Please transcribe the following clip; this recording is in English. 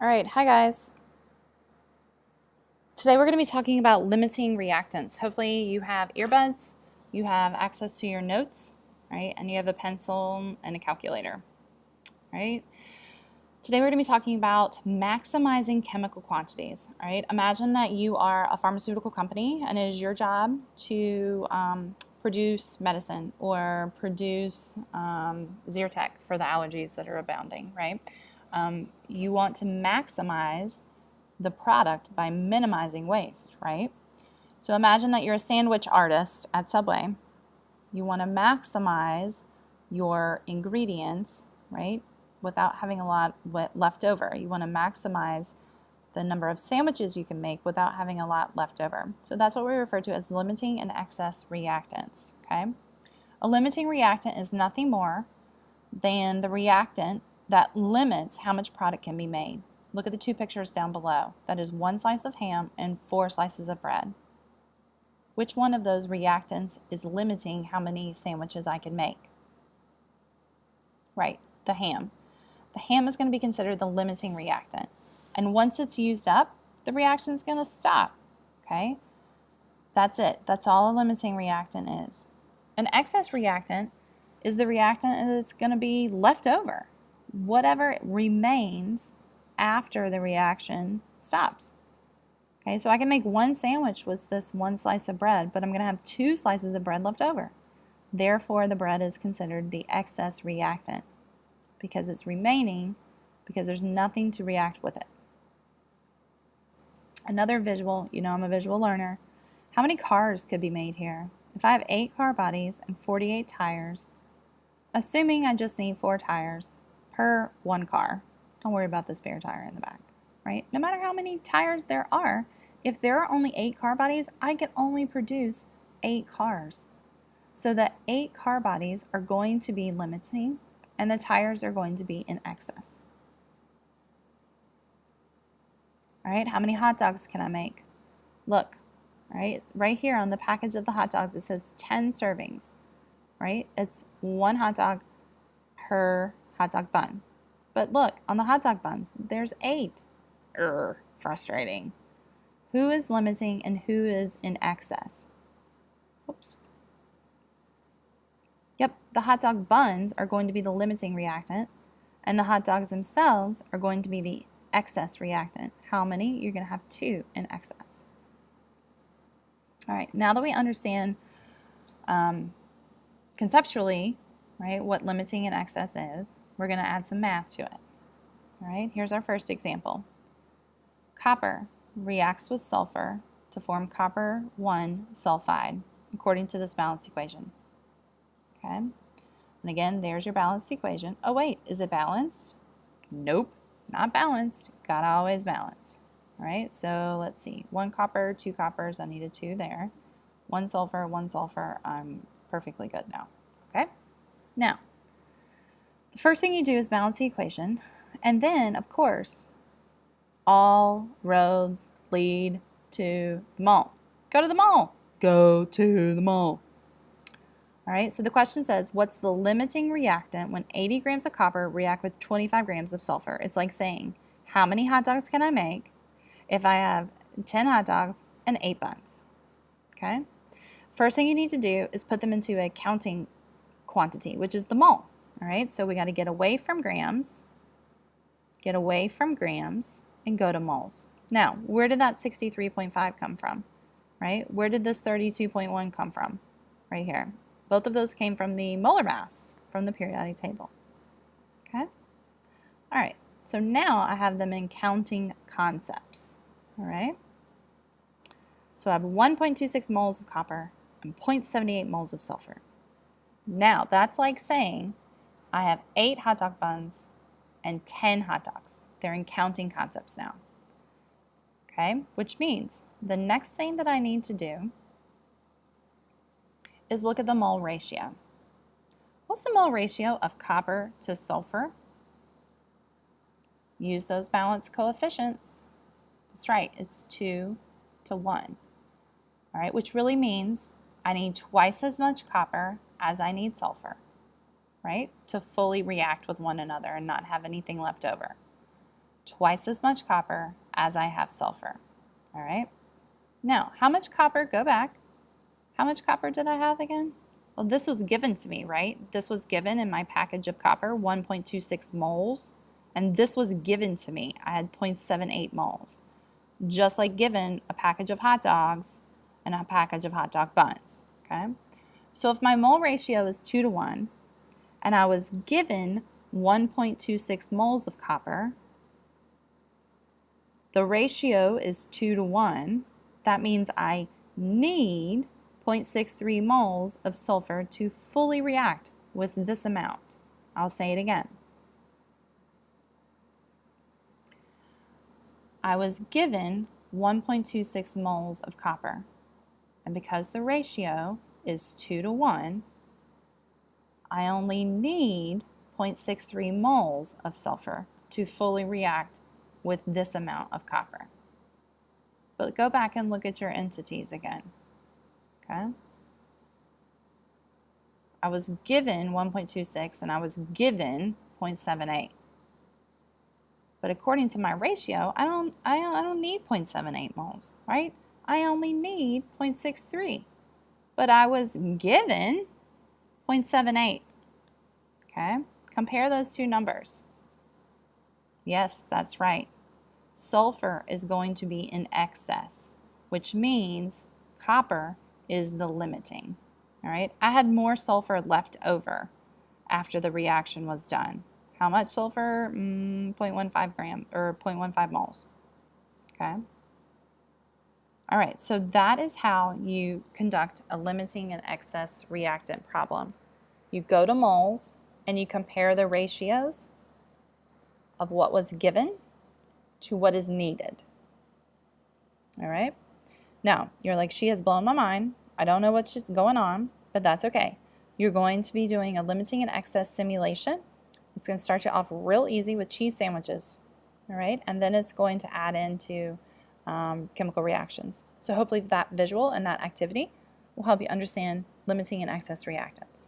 All right, hi guys. Today we're going to be talking about limiting reactants. Hopefully you have earbuds, you have access to your notes, right? And you have a pencil and a calculator, right? Today we're going to be talking about maximizing chemical quantities, right? Imagine that you are a pharmaceutical company and it is your job to produce medicine or produce Zyrtec for the allergies that are abounding, right? You want to maximize the product by minimizing waste, right? So imagine that you're a sandwich artist at Subway. You want to maximize your ingredients, right, without having a lot left over. You want to maximize the number of sandwiches you can make without having a lot left over. So that's what we refer to as limiting and excess reactants, okay? A limiting reactant is nothing more than the reactant that limits how much product can be made. Look at the two pictures down below. That is 1 slice of ham and 4 slices of bread. Which one of those reactants is limiting how many sandwiches I can make? Right, the ham. The ham is going to be considered the limiting reactant. And once it's used up, the reaction is going to stop. Okay? That's it. That's all a limiting reactant is. An excess reactant is the reactant that's going to be left over. Whatever remains after the reaction stops. Okay, so I can make 1 sandwich with this 1 slice of bread, but I'm going to have 2 slices of bread left over. Therefore, the bread is considered the excess reactant because it's remaining because there's nothing to react with it. Another visual, you know I'm a visual learner. How many cars could be made here? If I have 8 car bodies and 48 tires, assuming I just need 4 tires per 1 car, don't worry about the spare tire in the back, right? No matter how many tires there are, if there are only 8 car bodies, I can only produce 8 cars. So the 8 car bodies are going to be limiting and the tires are going to be in excess. All right, how many hot dogs can I make? Look, right here on the package of the hot dogs, it says 10 servings, right? It's 1 hot dog per hot dog bun. But look, on the hot dog buns, there's 8. Frustrating. Who is limiting and who is in excess? Oops. Yep, the hot dog buns are going to be the limiting reactant, and the hot dogs themselves are going to be the excess reactant. How many? You're going to have 2 in excess. All right, now that we understand conceptually, right, what limiting and excess is, we're going to add some math to it. All right, here's our first example. Copper reacts with sulfur to form copper 1 sulfide according to this balanced equation. Okay, and again, there's your balanced equation. Oh wait, is it balanced? Nope, not balanced. Gotta always balance. All right, so let's see. 1 copper, 2 coppers, I needed 2 there. 1 sulfur, 1 sulfur, I'm perfectly good now. Okay, now, the first thing you do is balance the equation, and then, of course, all roads lead to the mall. Go to the mall. Go to the mall. All right, so the question says, what's the limiting reactant when 80 grams of copper react with 25 grams of sulfur? It's like saying, how many hot dogs can I make if I have 10 hot dogs and 8 buns? Okay, first thing you need to do is put them into a counting quantity, which is the mole. All right, so we got to get away from grams, and go to moles. Now, where did that 63.5 come from? Right? Where did this 32.1 come from? Right here. Both of those came from the molar mass from the periodic table. Okay? All right, so now I have them in counting concepts. All right? So I have 1.26 moles of copper and 0.78 moles of sulfur. Now, that's like saying I have 8 hot dog buns and 10 hot dogs. They're in counting concepts now. Okay, which means the next thing that I need to do is look at the mole ratio. What's the mole ratio of copper to sulfur? Use those balanced coefficients. That's right, it's 2 to 1. All right, which really means I need twice as much copper as I need sulfur, right, to fully react with one another and not have anything left over. twice as much copper as I have sulfur. All right. Now, how much copper, go back. How much copper did I have again? Well, this was given to me, right? This was given in my package of copper, 1.26 moles. And this was given to me. I had 0.78 moles. Just like given a package of hot dogs and a package of hot dog buns, okay? So if my mole ratio is 2 to 1, and I was given 1.26 moles of copper, the ratio is 2 to 1. That means I need 0.63 moles of sulfur to fully react with this amount. I'll say it again. I was given 1.26 moles of copper, and because the ratio is 2 to 1, I only need 0.63 moles of sulfur to fully react with this amount of copper. But go back and look at your entities again. Okay? I was given 1.26 and I was given 0.78. But according to my ratio, I don't need 0.78 moles, right? I only need 0.63. But I was given 0.78. Okay? Compare those two numbers. Yes, that's right. Sulfur is going to be in excess, which means copper is the limiting. All right? I had more sulfur left over after the reaction was done. How much sulfur? 0.15 gram or 0.15 moles. Okay? All right, so that is how you conduct a limiting and excess reactant problem. You go to moles and you compare the ratios of what was given to what is needed. All right? Now, you're like, she has blown my mind. I don't know what's just going on, but that's okay. You're going to be doing a limiting and excess simulation. It's going to start you off real easy with cheese sandwiches, all right? And then it's going to add into chemical reactions. So hopefully that visual and that activity will help you understand limiting and excess reactants.